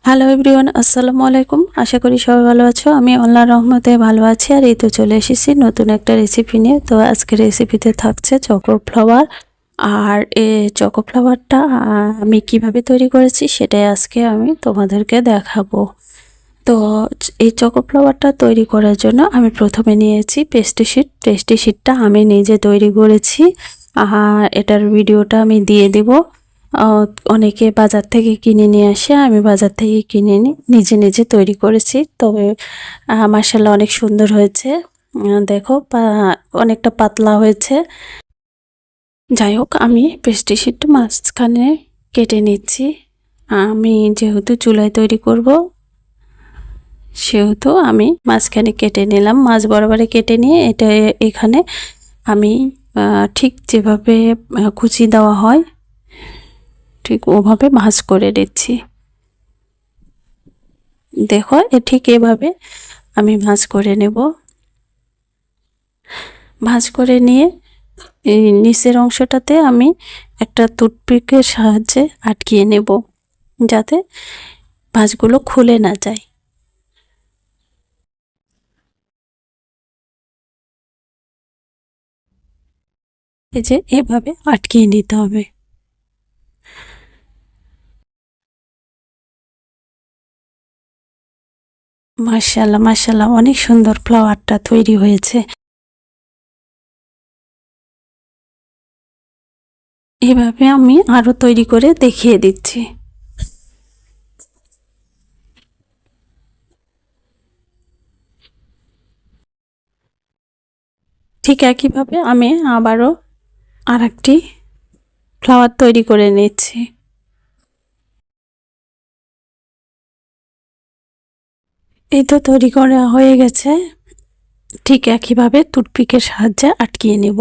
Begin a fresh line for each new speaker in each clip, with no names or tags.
Hello everyone, আসসালামু আলাইকুম। আশা করি সবাই ভালো আছো। আমি আল্লাহর রহমতে ভালো আছি। আর এই তো চলে এসেছি নতুন একটা রেসিপি নিয়ে। তো আজকের রেসিপিতে থাকছে চকো ফ্লাওয়ার। আর এই চকো ফ্লাওয়ারটা আমি কিভাবে তৈরি করেছি সেটাই আজকে আমি তোমাদেরকে দেখাবো। তো এই চকো ফ্লাওয়ারটা তৈরি করার জন্য আমি প্রথমে নিয়েছি পেস্ট্রি শিট। পেস্ট্রি শিটটা আমি নিজে তৈরি করেছি। আর এটার ভিডিওটা আমি দিয়ে দিব। অনেকে বাজার থেকে কিনে নিয়ে আসে, আমি বাজার থেকে কিনে নিই, নিজে নিজে তৈরি করেছি। তবে মাশাআল্লাহ অনেক সুন্দর হয়েছে। দেখো অনেকটা পাতলা হয়েছে। যাই হোক, আমি পেস্ট্রি শিট মাঝখানে কেটে নিচ্ছি। আমি যেহেতু চুলায় তৈরি করব সেহেতু আমি মাঝখানে কেটে নিলাম, মাঝ বরাবরে কেটে নিয়ে এটা এখানে আমি ঠিক যেভাবে কুচি দেওয়া হয় ঠিক ওভাবে ভাঁজ করে দিচ্ছি। দেখো ঠিক এভাবে আমি ভাঁজ করে নেব। ভাঁজ করে নিয়ে এই নিচের অংশটাতে আমি একটা টুথপিকের সাহায্যে আটকিয়ে নেব, যাতে ভাঁজগুলো খুলে না যায়। এই যে এভাবে আটকিয়ে নিতে হবে। মাশাআল্লাহ মাশাআল্লাহ, অনেক সুন্দর ফ্লাওয়ারটা তৈরি হয়েছে। এভাবে আমি আরো তৈরি করে দেখিয়ে দিচ্ছি। ঠিক একইভাবে আমি আবারও আরেকটি ফ্লাওয়ার তৈরি করে নিচ্ছি। এই তো তৈরি করা হয়ে গেছে। ঠিক একইভাবে টুথপিকের সাহায্যে আটকিয়ে নেব।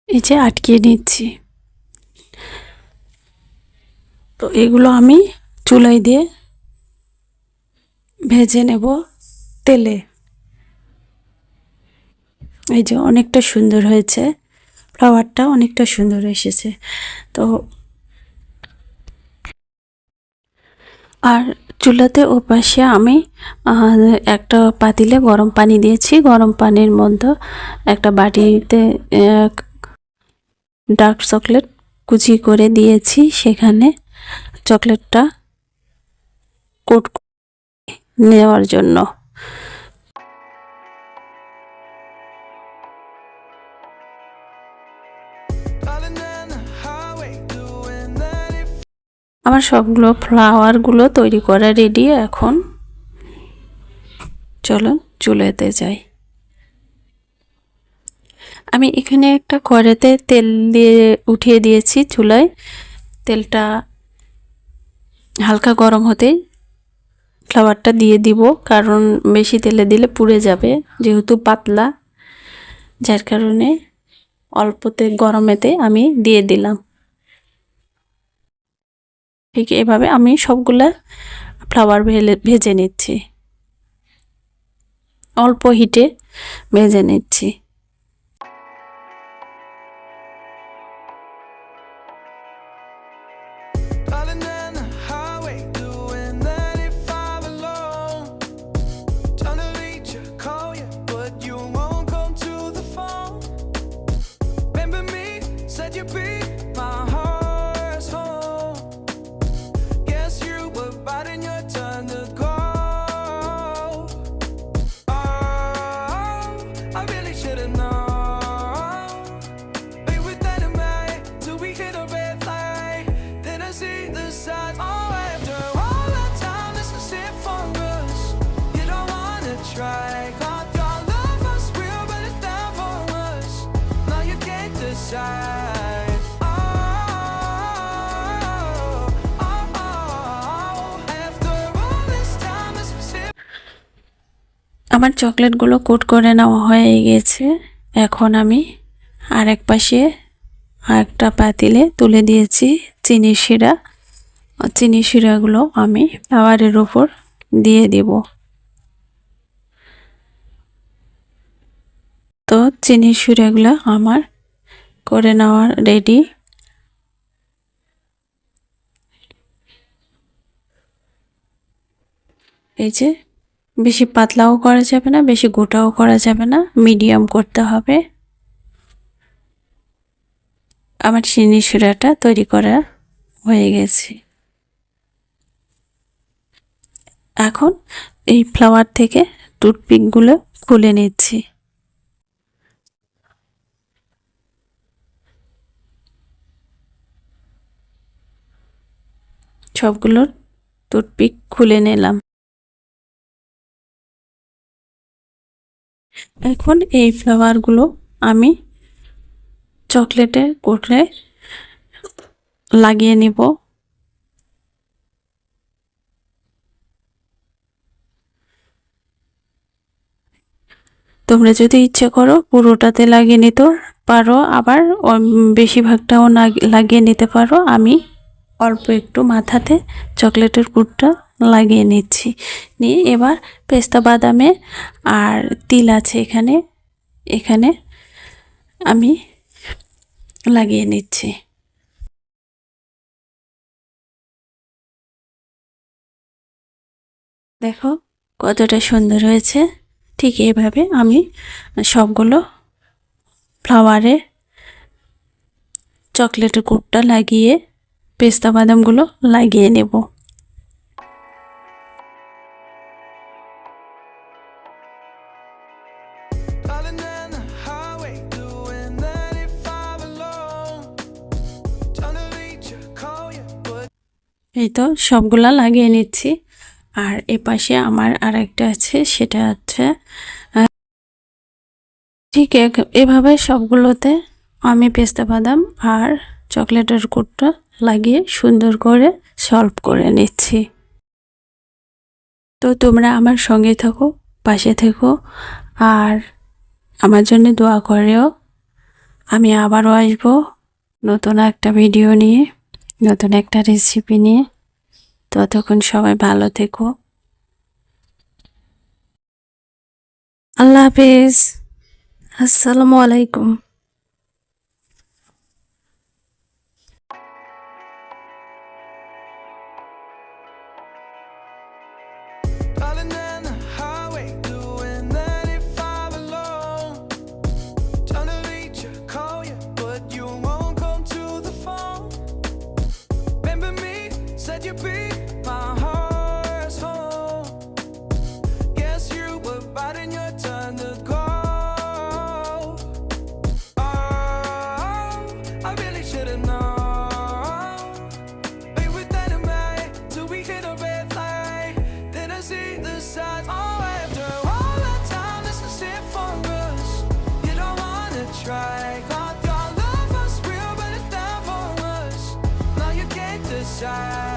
এই যে আটকিয়ে নিচ্ছি। তো এগুলো আমি চুলায় দিয়ে ভেজে নেব তেলে। এই যে অনেকটা সুন্দর হয়েছে, ফ্লাওয়ারটা অনেকটা সুন্দর এসেছে। তো আর চুলাতে ওপাশে আমি একটা পাতিলে গরম পানি দিয়েছি। গরম পানির মধ্যে একটা বাটিতে ডার্ক চকলেট কুচি করে দিয়েছি। সেখানে চকলেটটা কোট নেওয়ার জন্য। আমার সবগুলো ফ্লাওয়ারগুলো তৈরি করা রেডি। এখন চলো চুলাতে যাই। আমি এখানে একটা কড়াইতে তেল দিয়ে উঠিয়ে দিয়েছি চুলায়। তেলটা হালকা গরম হতেই ফ্লাওয়ারটা দিয়ে দিব, কারণ বেশি তেলে দিলে পুড়ে যাবে, যেহেতু পাতলা, যার কারণে অল্পতে গরমেতে আমি দিয়ে দিলাম। ঠিক এভাবে আমি সবগুলা ফ্লাওয়ার ভেজে নিচ্ছি, অল্প হিটে ভেজে নিচ্ছি। আমার চকলেটগুলো কোট করে নেওয়া হয়ে গেছে। এখন আমি আরেক পাশে আরেকটা পাতিলে তুলে দিয়েছি চিনি শিরা। চিনি শিরাগুলো আমি ফ্লাওয়ারের উপর দিয়ে দেব। চিনির সুরাগুলো আমার করে নেওয়ার রেডি। এই যে বেশি পাতলাও করা যাবে না, বেশি গোটাও করা যাবে না, মিডিয়াম করতে হবে। আমার চিনির সুরাটা তৈরি করা হয়ে গেছে। এখন এই ফ্লাওয়ার থেকে টুথপিকগুলো খুলে নিচ্ছি। সবগুলোর টুথপিক খুলে নিলাম। এখন এই ফ্লাওয়ারগুলো আমি চকলেটের কোটে লাগিয়ে নিব। তোমরা যদি ইচ্ছে করো পুরোটাতে লাগিয়ে নিতে পারো, আবার বেশিরভাগটাও লাগিয়ে নিতে পারো। আমি অল্প একটু মাথাতে চকলেটের পুরটা লাগিয়ে নিচ্ছি। নিয়ে এবার পেস্তা বাদামে আর তিল আছে এখানে আমি লাগিয়ে নিচ্ছি। দেখো কতটা সুন্দর হয়েছে। ঠিক এইভাবে আমি সবগুলো ফ্লাওয়ারে চকলেটের কোটটা লাগিয়ে পেস্তা বাদামগুলো লাগিয়ে নেব। এই তো সবগুলা লাগিয়ে নিচ্ছি। আর এপাশে আমার আরেকটা আছে, সেটা হচ্ছে ঠিক এভাবে সবগুলোতে আমি পেস্তা বাদাম আর চকলেটের কোটটা লাগিয়ে সুন্দর করে সলভ করে নিচ্ছি। তো তোমরা আমার সঙ্গে থাকো, পাশে থেকো, আর আমার জন্য দোয়া করেও। আমি আবারও আসবো নতুন একটা ভিডিও নিয়ে, নতুন একটা রেসিপি নিয়ে। ততক্ষণ সবাই ভালো থেকো। আল্লাহ হাফেজ। আসসালামু আলাইকুম। Got your love was real, but it's down for us. Now you can't decide.